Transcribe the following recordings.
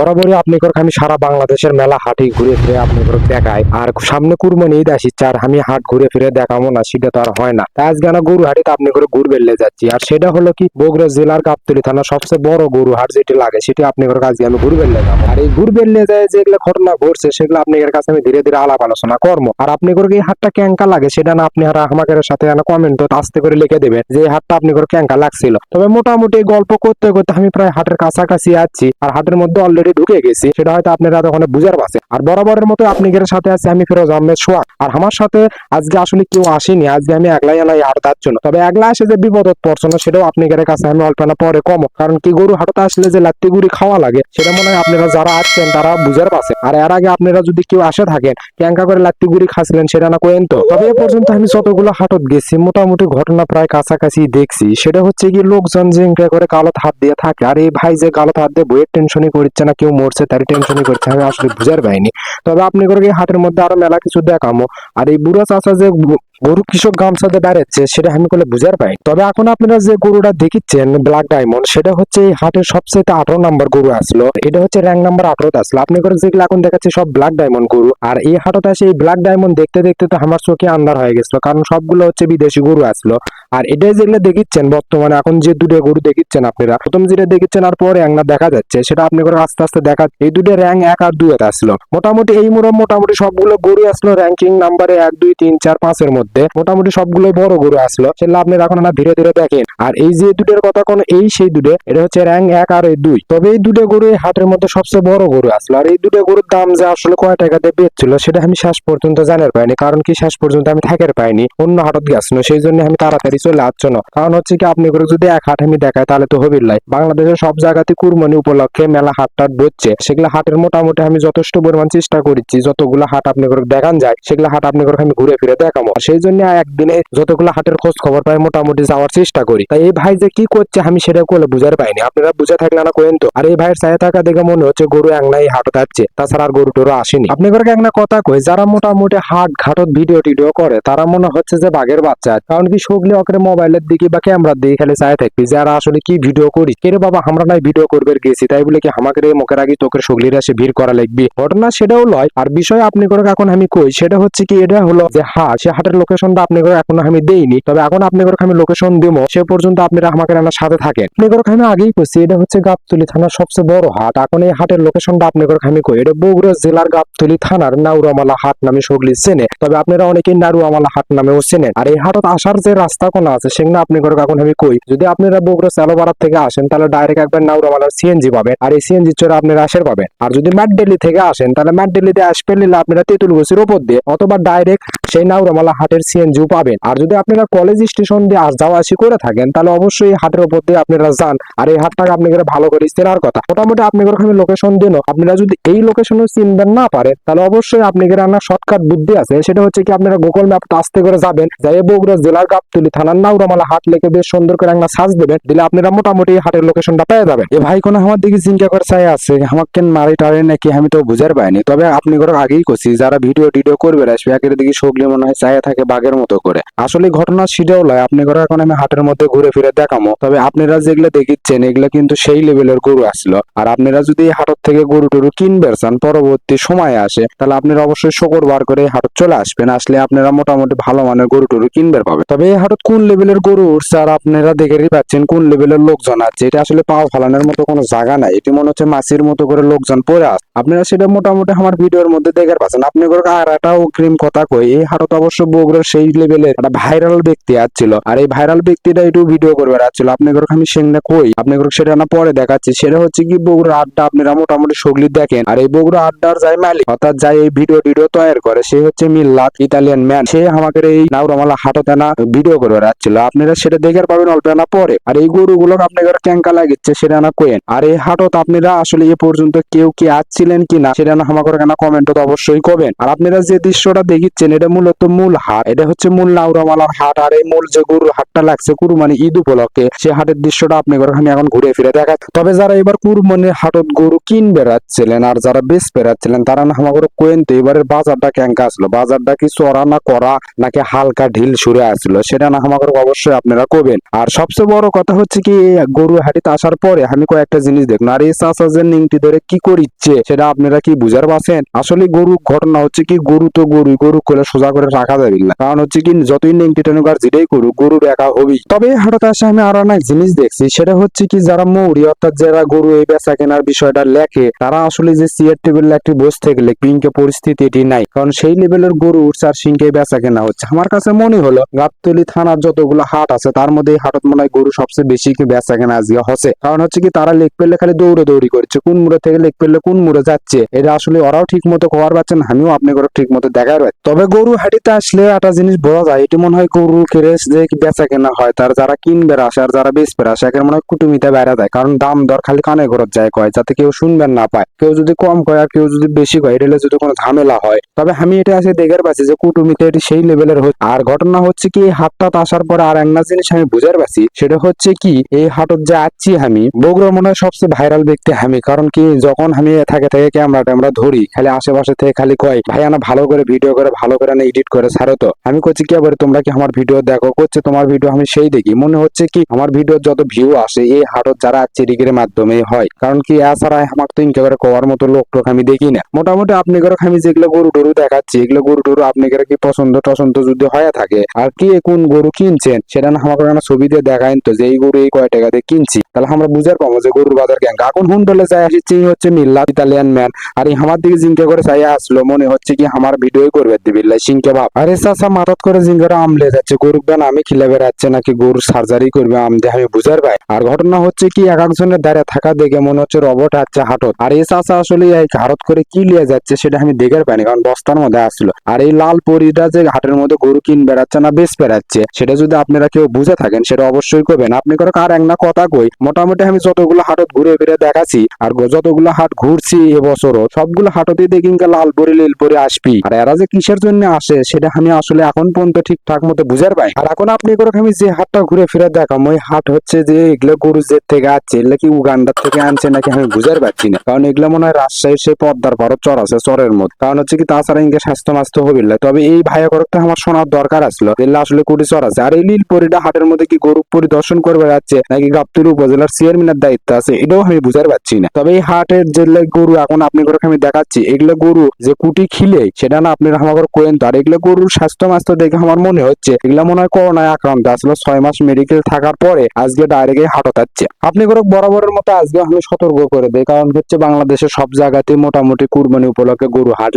বরাবরই আপনি আমি সারা বাংলাদেশের মেলা হাটে ঘুরে ফিরে আপনি দেখাই। আর সামনে কুরবানি ঈদ আসছে, আর আমি হাট ঘুরে ফিরে দেখাবো না সেটা তো আর হয় না। তাই আজকে না গরু হাটিতে আপনি ঘুরবে যাচ্ছি। আর সেটা হলো কি বগুড়া জেলার গাবতলী থানা সবচেয়ে বড় গরু হাট যেটি লাগে, সেটি আপনি আজকে আমি ঘুরবে যাবো। আর এই ঘুরবে যায় যেগুলো ঘটনা ঘটছে সেগুলো আপনার কাছে আমি ধীরে ধীরে আলাপ আলোচনা করবো। আর আপনি এই হাটটা কেঙ্কা লাগে সেটা না আপনি আমাদের সাথে কমেন্ট আস্তে করে লিখে দেবেন যে এই হাটটা আপনি কেঙ্কা লাগছিল। তবে মোটামুটি গল্প করতে করতে আমি প্রায় হাটের কাছাকাছি আছি, আর হাটের মধ্যে অলরেডি ঢুকে গেছি, সেটা হয়তো আপনারা ওখানে বুঝার পাচ্ছে। আর বরাবরের মতো আপনাদের সাথে আছি আমি ফিরোজ আহমেদ সোহাগ। আর আমার সাথে আজকে আসলে কেউ আসেনি, আজকে আমি একলাই আলাই হাট তার জন্য। তবে একলা আসে যে বিপদত পড়ছে না সেটাও আপনাদের কাছে আমি অল্প না পরে কম, কারণ কি গরু হাটতে আসলে যে লাত্তি গুড়ি খাওয়া লাগে সেটা মনে হয় আপনারা যারা আসছেন তারা বুঝার পাচ্ছে। আর এর আগে আপনারা যদি কেউ আসে থাকেন ক্যাঙ্কা করে লাত্তি গুড়ি খাচ্ছিলেন সেটা না কোয়েন তো। তবে এ পর্যন্ত আমি যতগুলো হাটত গেছি মোটামুটি ঘটনা প্রায় কাছাকাছি দেখছি। সেটা হচ্ছে কি লোকজন জিঙ্কা করে গালত হাত দিয়ে থাকে, আর এই ভাই যে গালত হাত দিয়ে বইয়ের টেনশনই করছে না কেউ মরছে তারই টেনশনই করছে, আমি আসলে বুঝার পাইনি। তবে আপনি করে হাটের মধ্যে আরো মেলা কিছু দেখামো। আর এই বুড়া চাচা যে গরু কৃষক গামছাতে বেড়াচ্ছে সেটা আমি বলে বুঝার পাই। তবে এখন আপনারা যে গরুটা দেখিচ্ছেন ব্ল্যাক ডায়মন্ড, সেটা হচ্ছে এই হাটের সবচেয়ে 18 নম্বর গরু আসলো। এটা হচ্ছে র্যাঙ্ক নাম্বার 18 আসলো। আপনি করে যেগুলো এখন দেখাচ্ছে সব ব্ল্যাক ডায়মন্ড গরু। আর এই হাটতে আসে এই ব্ল্যাক ডায়মন্ড দেখতে দেখতে তো আমার চোখে আন্ধার হয়ে গেছিল, কারণ সবগুলো হচ্ছে বিদেশি গরু আসলো। আর এটাই যেগুলো দেখিচ্ছেন বর্তমানে এখন যে দুটো গরু দেখিচ্ছেন আপনারা, প্রথম যেটা দেখিচ্ছেন আর পরে একটা দেখা যাচ্ছে সেটা আপনি করে আস্তে আস্তে দেখা, এই দুটো র্যাঙ্ক 1 আর 2 আসলো। মোটামুটি এই মোটামুটি সবগুলো গরু আসলো র্যাঙ্কিং নাম্বারে 1 2 3 4 5 এর মধ্যে। মোটামুটি সবগুলো বড় গরু আসলো, সেগুলো আপনারা এখন ধীরে ধীরে দেখেন। আর এই যে দুটোর কথা কোন এই সেই দুটো, এটা হচ্ছে র্যাঙ্ক 1 আর 2। তবে এই দুটো গরু এই হাটের মধ্যে সবচেয়ে বড় গরু আসলো। আর এই দুটো গরুর দাম যে আসলে কয় টাকাতে বেচছিল সেটা আমি শেষ পর্যন্ত জানার পাইনি, কারণ কি শেষ পর্যন্ত আমি থাকার পাইনি, অন্য হাটত গেছিল, সেই জন্য আমি তাড়াতাড়ি চলে আসছো না। কারণ হচ্ছে কি আপনি করে যদি এক হাট আমি দেখাই তাহলে তো হবির লাই। বাংলাদেশের সব জায়গাতে কুরবানি উপলক্ষে মেলা হাট টাট বসছে, সেগুলো হাটের মোটামুটি আমি যথেষ্ট পরিমাণ চেষ্টা করেছি যতগুলো হাট আপনি করে দেখান যায় সেগুলো হাট আপনি করে আমি ঘুরে ফিরে দেখাবো। সেই জন্য একদিনে যতগুলো হাটের খোঁজ খবর পাই মোটামুটি যাওয়ার চেষ্টা করি। তাই এই ভাই যে কি করছে আমি সেটা করে বুঝার পাইনি, আপনারা বুঝে থাকলে না কোয়েন তো। আর এই ভাইয়ের চায়ে থাকা দেখে মনে হচ্ছে গরু একলাই হাটত আসছে, তাছাড়া আর গরু টরু আসেনি। আপনি করে একটা কথা কই, যারা মোটামুটি হাট ঘাটত ভিডিও টিডিও করে তারা মনে হচ্ছে যে বাঘের বাচ্চা, কারণ কি সগলি অকরে মোবাইলের দিকে বা ক্যামেরার দিকে খালি চায় থাকবি যারা আসলে কি ভিডিও করি কে রে বাবা, আমরা নাই ভিডিও করবে গেছি তাই বলে কি আমাকে মুখের আগে তোকে সগলির আসে ভিড় করা লাগবি, ঘটনা সেটাও লয়। আর বিষয় আপনি করে এখন আমি কই সেটা হচ্ছে কি এটা হলো যে হাট, সে হাটের লোকেশনটা আপনি করে এখন আমি দেইনি, তবে এখন আপনি করে আমি লোকেশন দেবো, সে পর্যন্ত আপনারা আমাকে আমার সাথে থাকেন। আপনি করে আমি আগেই কইছি এটা হচ্ছে গাবতলী থানার সবচেয়ে বড় হাট। এখন এই হাটের লোকেশনটা আপনি করে আমি কই এটা বগুড়া জেলার গাবতলী থানার নাউরামালা হাট নামে সগলি চেনে, তবে আপনারা অনেকেই নারুয়ামালা হাট নামেও চেনেন। আর এই হাটত আসার যে রাস্তা কোন আছে সেগুলো আপনি করে এখন আমি কই, যদি আপনারা বগুড়া চালোপাড়া থেকে আসেন তাহলে ডাইরেক্ট একবার নাউরামালার সিএনজি পাবেন, আর এই সিএনজি চড়ে আপনারা আসের পাবেন। আর যদি ম্যাটডেলি থেকে আসেন তাহলে ম্যাটডেলিতে আসবেন নিলে আপনারা তেঁতুলগাছির উপর দিয়ে অথবা ডাইরেক্ট সেই নাউরামালা হাটের সিএনজিও পাবেন। আর যদি আপনারা কলেজ স্টেশন দিয়ে যাওয়া আসি করে থাকেন তাহলে অবশ্যই হাটের উপর দিয়ে আপনারা যান। আর এই হাটটাকে আপনি ভালো করে চেনার কথা। মোটামুটি আপনি আমি লোকেশন দিন, আপনারা যদি এই লোকেশনে চিনবেন না পারেন তাহলে অবশ্যই আপনি রান্নার শর্টকাট বুদ্ধি আছে, সেটা হচ্ছে কি আপনারা গুগল ম্যাপ আস্তে করে যাবেন, যাই বগুড়া জেলার গাবতলী থানার নাউরামালা হাট লিখে বেশ সুন্দর করে একটা সার্চ দেবেন, দিলে আপনারা মোটামুটি হাটের লোকেশনটা পেয়ে যাবেন। এ ভাই কোন আমার দিকে চিন্তা করে চাই আছে আমাকে কেন মারি টারে নাকি আমি তো বুঝার পাইনি। তবে আপনি করে আগেই করছি যারা ভিডিও টিডিও করবে আসবে একের দিকে সগলি মনে হয় চাই থাকে বাঘের মতো করে, আসলে ঘটনা সেটাও লয়। আপনি করে এখন আমি হাটের মধ্যে ঘুরে ফিরে দেখামো। তবে আপনারা যেগুলো দেখিচ্ছেন এগুলো কিন্তু সেই লেভেলের গরু আসলো। আর আপনারা যদি এই হাটত থেকে গরু টরু কিনবে চান পরবর্তী সময়ে আসে তাহলে আপনারা অবশ্যই শুক্রবার করে হাটত চলে আসবেন, আসলে আপনারা মোটামুটি ভালো মানের গরু টরু কিনবে পাবে। তবে এই হাটত কোন লেভেলের গরু উঠছে আর আপনারা দেখেই পাচ্ছেন কোন লেভেলের লোকজন আছে, এটা আসলে পাও ফালানোর মতো কোনো জায়গা নাই, এটি মনে হচ্ছে মাছির মতো করে লোকজন পড়ে আছে। আপনারা সেটা মোটামুটি আমার ভিডিওর মধ্যে দেখে পাচ্ছেন। আপনি করে আর একটা অগ্রিম কথা কই, এই হাটত অবশ্য বগুড়ার সেই লেভেলের একটা ভাইরাল ব্যক্তি আসছিল, আর এই ভাইরাল ব্যক্তিটা একটু ভিডিও করবে আসছিল। আপনি করে আমি সেটা কই আপনি করে সেটা না পরে দেখাচ্ছি, সেটা হচ্ছে কি বগুড়ার আড্ডা আপনারা মোটামুটি সগলি দেখেন। আর এই বগুড়া আড্ডার যাই মালিক অর্থাৎ যাই এই ভিডিও তৈরি করে সে হচ্ছে মিল্লাত ইতালিয়ান ম্যান, সে আমাকে এই নাউরামালা হাটতে না ভিডিও করবে আসছিল, আপনারা সেটা দেখে পাবেন অল্প না পরে। আর এই গরুগুলো আপনাদের ক্যাঙ্কা লাগিচ্ছে সেটা না কোয়েন। আর এই হাটত আপনারা আসলে এ পর্যন্ত কেউ কি আসছিলেন কিনা সেটা না আমাকে কমেন্ট অবশ্যই করবেন। আর আপনারা যে দৃশ্যটা দেখিচ্ছেন এটা মূলত মূল হাট, এটা হচ্ছে মূল নাউরামালার হাট। আর এই মূল যে গরুর হাটটা লাগছে কুরবানি ঈদ উপলক্ষে, সে হাটের দৃশ্যটা আপনাদের আমি এখন ঘুরে ফিরে দেখা। তবে যারা এবার কুরবানির হাটত গরু কিন বেড়াচ্ছিলেন আর যারা বেশ বেড়াচ্ছিলেন তারা না আমাকে কোয়েন তো এবারের বাজারটা কেঙ্কা আসলো, বাজারটা কি চড়া না করা নাকি হালকা ঢিল সুরে আসলো, সেটা না আমাকে অবশ্যই আপনারা কবেন। আর সবচেয়ে বড় কথা হচ্ছে কি গরু হাটিতে আসার পরে আমি কয়েকটা জিনিস দেখলাম, আর এই চাচা যে নিংটি ধরে কি করিচ্ছে সেটা আপনারা কি বুঝার পারছেন। আসলে গরু ঘটনা হচ্ছে কি গরু তো গরু করে সোজা করে রাখা যাবে না, কারণ হচ্ছে কি যতই নিংটি টেনুক আর যেটাই করুক গরু দেখা হবেই। তবে হাটতে আসে আমি আরো অনেক জিনিস দেখছি, সেটা হচ্ছে কি যারা মৌরি অর্থাৎ যারা গরু এই বেচা কেনার বিষয়টা লেখে তারা আসলে যে চেয়ার টেবিল একটি বসে থেকে লিখবে পরিস্থিতি এটি নাই, কারণ সেই লেভেলের গরু উঠছে আর সিংকে বেচা কেনা হচ্ছে। আমার কাছে মনে হলো গাবতলী থানার যতগুলো হাট আছে তার মধ্যে এই হাটত মনে হয় গরু সবচেয়ে বেশি কি বেচা কেনা আজকে হচ্ছে, কারণ হচ্ছে কি তারা লেগ পেলে খালি দৌড়ি করছে, কোন মুড়ে থেকে লেগ পেলে কোন মুড়ে যাচ্ছে, এটা আসলে ওরাও ঠিক মতো খবর পাচ্ছেন, আমিও আপনি করে ঠিক মতো দেখার পাই। তবে গরু হাটিতে আসলে একটা জিনিস বোঝা যায়, এটি মনে হয় গরু কেরেস যে বেচা কেনা হয় তার যারা কিনবে আসে আর যারা বেচবে আসে একের মনে হয় কুটুমিতে বেড়া যায়, কারণ দাম দর খালি কানে ঘরত যায় কয় যাতে কেউ শুনবেন না পায়, কেউ যদি কম কয় আর কেউ যদি বেশি কয় এটা যদি কোনো ঝামেলা হয়। তবে আমি এটা আছে দেখার পাচ্ছি যে কুটুমিতে এটি সেই লেভেলের হচ্ছে। আর ঘটনা হচ্ছে কি এই হাটটাত আসার পরে আর একটা জিনিস আমি বুঝার পাচ্ছি, সেটা হচ্ছে কি এই হাটত যে আছি আমি বগুড়া মনে হয় সবচেয়ে ভাইরাল ব্যক্তি আমি, কারণ কি যখন আমি থাকে ক্যামেরা ধরি খালি আশেপাশে থেকে খালি কয় ভাই না ভালো করে ভিডিও করে ভালো করে না এডিট করে ছাড়ো। তো আমি করছি কি আবার তোমরা কি আমার ভিডিও দেখো, করছে তোমার ভিডিও আমি সেই দেখি, মনে হচ্ছে কি আমার ভিডিও যত ভিউ আসে এই হাটত যারা আছে রিগের মাধ্যমে হয়, কারণ কি এছাড়া আমার তো একেবারে কওয়ার মতো লোক টোক আমি দেখি না। মোটামুটি আপনি করে আমি যেগুলো গরু টরু দেখাচ্ছি এগুলো গরু টরু আপনি কি পছন্দ টছন্দ যদি হয়ে থাকে আর কি কোন গরু কিনছেন সেটা না আমাকে ছবি দিয়ে দেখাইন তো যে এই গরু এই কয় টাকা দিয়ে কিনছি, তাহলে আমরা বুঝার পাবো যে গরুর বাজার কেন। এখন হুন্ডলে চাই আসছি হচ্ছে মিল্লা ইতালিয়ান ম্যান, আর এই আমার দিকে জিঙ্কে করে চাই আসলো মনে হচ্ছে কি আমার ভিডিও করবে দিবিল্লা সিংকে ভাব। আরে চাচা মাথাত করে জিঙ্কারা আমলে যাচ্ছে গরুর বেন আমি খিলে বেড়াচ্ছে নাকি গরুর সার্জারি করবে আমদে আমি বুঝার ভাই। আর ঘটনা হচ্ছে কি এক একজনের দাঁড়িয়ে থাকা দেখে মনে হচ্ছে রবট আছে হাটত, আর এই চাচা আসলে এই হাটত করে কি লিয়ে যাচ্ছে সেটা আমি দেখার পাইনি, কারণ বস্তার মধ্যে আসলো। আর এই লাল পরিটা যে হাটের মধ্যে গরু কিন বেড়াচ্ছে না বেশ বেড়াচ্ছে সেটা যদি আপনারা কেউ বুঝে থাকেন সেটা অবশ্যই করবেন। আপনি করে কার এক না কথা কই, মোটামুটি আমি যতগুলো হাটত ঘুরে ফিরে দেখাচ্ছি আর যতগুলো হাট ঘুরছি এবছরও সবগুলো হাটতেই দেখি লাল পরি লীল পরি আসবি, আর এরা যে কিসের জন্য আসে সেটা আমি আসলে এখন পর্যন্ত ঠিকঠাক মতো বুঝার পাই। আর এখন আপনি করে আমি যে হাটটা ঘুরে ফিরে দেখাম ওই হাট হচ্ছে যে এগুলো গরু যে থেকে আছে এগুলো কি উগান্ডার থেকে আনছে নাকি আমি বুঝার পারছি না, কারণ এগুলো মনে হয় রাজশাহীর সেই পদ্মার পারত চর আছে চরের মধ্যে, কারণ হচ্ছে কি তাছাড়া ইনকে স্বাস্থ্য মাস্ত হবে না। তবে এই ভাইয়া করতে আমার শোনার দরকার আসলো এগুলো আসলে কোটি চর আছে। আর এই লীলপরিটা হাটের মধ্যে কি গরু পরিদর্শন করবে যাচ্ছে নাকি গাবতলী উপজেলার চেয়ারম্যানের দায়িত্ব আছে এটাও আমি বুঝার পারছি না। তবে এই হাটের যে গরু এখন আপনি করে আমি দেখাচ্ছি এগুলো গরু যে কুটি খিলে সেটা না আপনারা আমার কোয়েন তো। আর এগুলো গরুর স্বাস্থ্য মাস্ত দেখে আমার মনে হচ্ছে এগুলো মনে হয় করোনায় আক্রান্ত আসলে 6 মাস মেডিকেল থাকার পরে আজকে ডাইরেক্ট হাটত যাচ্ছে। আপনি করে বরাবরের মতো আজকে আমি সতর্ক করে দেই, কারণ হচ্ছে বাংলাদেশের সব জায়গাতে মোটামুটি কুরবানি উপলক্ষে গরু হাট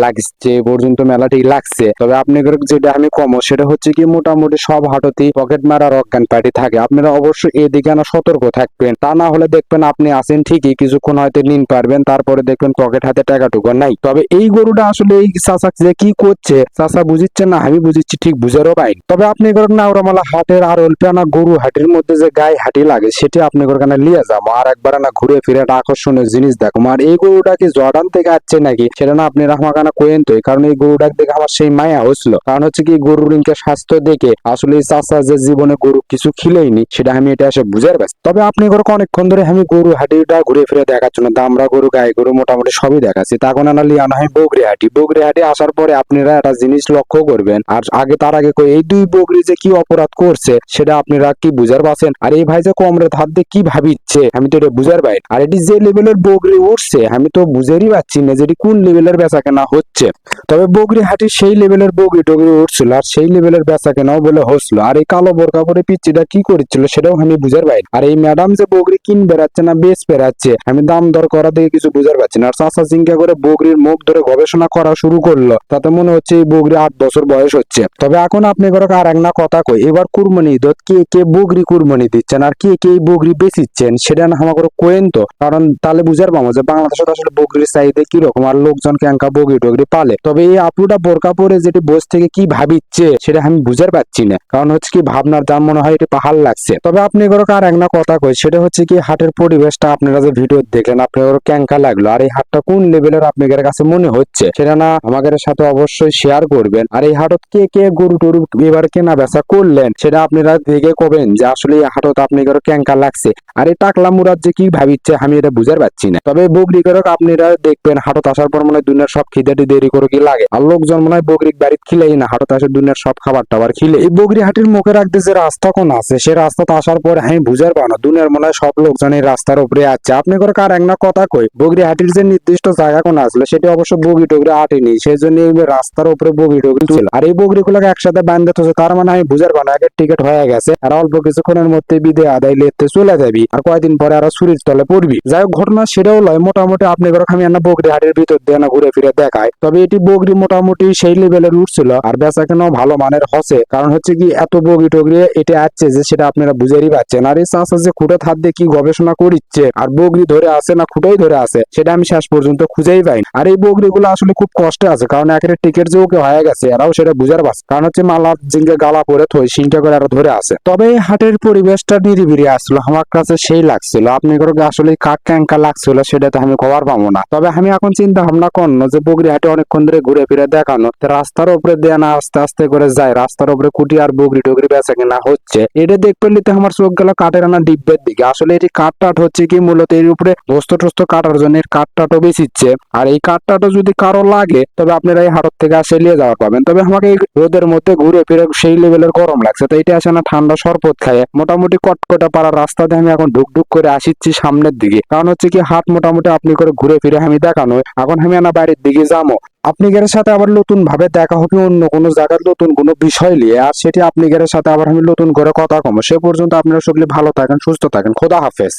লাগছে পর্যন্ত মেলাটি লাগছে। তবে আপনি করে যেটা আমি কম সেটা হচ্ছে কি মোটামুটি সব হাটতেই পকেট মারার অজ্ঞান পার্টি থাকে, আপনারা অবশ্যই এদিকে না সতর্ক থাকবেন, তা না হলে দেখবেন আপনি আছেন ঠিকই কিছুক্ষণ হয়তো নিন পারবেন তারপরে দেখবেন পকেট হাতে টাকা টুকু নাই। তবে এই গরুটা আসলে এই চাচা যে কি করছে চাচা বুঝিচ্ছেন না আমি বুঝিচ্ছি ঠিক বুঝারও পাই। তবে আপনি করেন নাউরামালা হাটের আর অল্পানা গরু হাটের মধ্যে যে গায়ে হাঁটি লাগে সেটি আপনি করে লিয়ে যাবো আর একবার না ঘুরে ফিরে একটা আকর্ষণীয় জিনিস দেখো। আর এই গরুটা কি জর্ডান থেকে আসছে নাকি সেটা না আপনি রাখমাকানা কোয়েন তো, কারণ এই গরুটা দেখে আমার সেই মায়া হচ্ছিল, কারণ হচ্ছে কি গরুর ইনকে স্বাস্থ্য দেখে আসলে এই চাচা যে জীবনে গরু কিছু খিলেইনি সেটা আমি এটা এসে বুঝার পারছি। তবে আপনি করে অনেকক্ষণ ধরে আমি গরু হাটিটা ঘুরে ফিরে দেখার জন্য দামরা গরু গায়ে গরু মোটামুটি সবই দেখাচ্ছি, তখন আনা লিয়ানো হয় বগরি হাটি আসার পরে আপনারা একটা জিনিস লক্ষ্য করবেন, আর আগে তার আগে এই দুই বগরি যে কি অপরাধ করছে সেটা আপনারা কি বুঝার পাচ্ছেন। আর এই ভাই যে কমরে হাত দিয়ে কি ভাবিচ্ছে আমি তো এটা বুঝার পাই। আর এটি যে লেভেলের বগরি উঠছে আমি তো বুঝেরই পাচ্ছি না যেটি কোন লেভেলের বেচা কেনা হচ্ছে। তবে বগরি হাটির সেই লেভেলের বগরি টগরি উঠছিল আর সেই লেভেলের বেচা কেনাও বলে হচ্ছিল। আর এই কালো বোরকা পরে পিচ্ছিটা কি করছিল সেটাও আমি বুঝার পাই। আর এই ম্যাডাম যে বগরি কিন বেড়াচ্ছে না বেশ বেড়াচ্ছে আমি দাম দর করা থেকে কিছু বুঝার পারছি না। আর চাচা চিন্তা করে বগরির মুখ ধরে গবেষণা করা শুরু করলো, তাতে মনে হচ্ছে এই বগরি 8 বছর বয়স হচ্ছে। তবে এখন আপনি করে আর এক না কথা কই এবার কুরবানি ঈদ কে কে বগরি কুরবানি দিচ্ছেন আর কে কে এই বগরি বেচিচ্ছেন সেটা না আমার করে কোয়েন তো, কারণ তাহলে বুঝার পাবো যে বাংলাদেশে আসলে বগরির চাহিদা কিরকম আর লোকজন ক্যাঙ্কা বগরি টগরি পালে। তবে এই আপুটা বোরকা পরে যেটি বস থেকে কি ভাবিচ্ছে সেটা আমি বুঝার পাচ্ছি না, কারণ হচ্ছে কি ভাবনার দাম মনে হয় এটি পাহাড় লাগছে। তবে আপনি করে আর এক না কথা কই সেটা হচ্ছে কি হাটের পরিবেশটা আপনারা যে ভিডিও দেখলেন আপনার ক্যাঙ্কা লাগলো আর এই হাটটা কোন লেভেলের আপনাদের কাছে মনে হচ্ছে সেটা না আমাদের সাথে অবশ্যই অবশ্যই শেয়ার করবেন। আর এই হাটত কে কে গরু টরু এবার কেনা বেচা করলেন সেটা আপনারা দেখে কবেন যে আসলে এই হাটত আপনি কেঙ্কা লাগছে। আর এই টাকলা মুরাদ যে কি ভাবিচ্ছে আমি এটা বুঝার পাচ্ছি না। তবে বগরি করক আপনারা দেখবেন হাটত আসার পর মনে হয় দুনিয়ার সব খিদাটি দেরি করে কি লাগে। আর লোকজন মনে হয় বগরি বাড়িতে খিলেই না, হাটত আসে দুনিয়ার সব খাবার টাবার খিলে। এই বগরি হাটির মুখে রাখতে যে রাস্তা কোন আছে সে রাস্তাতে আসার পরে আমি বুঝার পাও না দুনিয়ার মনে হয় সব লোকজন এই রাস্তার উপরে আছে। আপনি করে কার এক না কথা কই বগরি হাটির যে নির্দিষ্ট জায়গা কোন আসলে সেটা অবশ্য বগরি টগরি হাঁটেনি, সেই জন্য এই রাস্তার উপরে বগরি টগরি ছিল। আর এই বগরি গুলোকে একসাথে বান্ধে থছে, তার মানে আমি বুঝার পাও না একের টিকিট হয়ে গেছে আর অল্প কিছুক্ষণের মধ্যে বিদে আদায় লেতে চলে যাবি আর কয়েকদিন পরে আরো শরীর তলে পড়বি। যাই হোক ঘটনা সেটাও লয়, মোটামুটি আপনি করে আমি না বগরি হাটের ভিতর দিয়ে না ঘুরে ফিরে দেখায়। তবে এটি বগরি মোটামুটি সেই লেভেলের উঠছিল আর বেচা কেন ভালো মানের হসে, কারণ হচ্ছে কি এত বগরি টগরি এটা আসছে যে সেটা আপনারা বুঝেরই পাচ্ছেন। আর এই চাষা যে খুঁটে হাত দিয়ে কি গবেষণা করিচ্ছে আর বগরি ধরে আছে না খুঁটেই ধরে আছে সেটা আমি শেষ পর্যন্ত খুঁজেই পাই। আর এই বগরি গুলো আসলে খুব কষ্টে আছে, কারণ একের টিকিট যে ওকে হয়ে গেছে এরাও সেটা বুঝার পারছে, কারণ হচ্ছে মালা জিঙ্গে গালা পরে থই সিংটা করে আরো ধরে আছে। তবে এই হাটের পরিবেশটা নিরিবিরি আসলো আমার কাছে সেই লাগছিল। আপনি করে আসলে কাক ক্যাঙ্কা লাগছিল সেটা তো আমি খবর পাবো না। তবে আমি এখন চিন্তা ভাবনা করলো যে বগরি হাটে অনেকক্ষণ ধরে ঘুরে ফিরে দেখানো, রাস্তার উপরে দেয়া না আস্তে আস্তে করে যায়, রাস্তার উপরে কুটি আর বগরি টগরি বেচা কিনা হচ্ছে। এটা দেখতে পেলে আমার চোখ গেল কাঠের আনা ডিব্বের দিকে। আসলে এটি কাঠ টাট হচ্ছে কি মূলত এর উপরে বস্তু টস্ত কাটার জন্য এর কাঠ টাটও বেচিচ্ছে। আর এই কাঠ টাটও যদি কারো লাগে তবে আপনারা এই হাটত থেকে আসে নিয়ে যাওয়ার পাবেন। তবে আমাকে এই রোদের মধ্যে ঘুরে ফিরে সেই লেভেলের গরম লাগছে, তো এটা আসে না ঠান্ডা শরবত খায় মোটামুটি কটকটা পাড়া রাস্তাতে আমি এখন ঢুকঢুক করে আসিচ্ছি সামনের দিকে, কারণ হচ্ছে কি হাট মোটামুটি আপনি করে ঘুরে ফিরে আমি দেখানো এখন আমি না বাড়ির দিকে যাবো। আপনাদের সাথে আবার নতুন ভাবে দেখা হবে অন্য কোনো জায়গার নতুন কোনো বিষয় নিয়ে, আর সেটি আপনাদের সাথে আবার আমি নতুন করে কথা কম। সে পর্যন্ত আপনারা সকলে ভালো থাকেন, সুস্থ থাকেন, খোদা হাফেজ।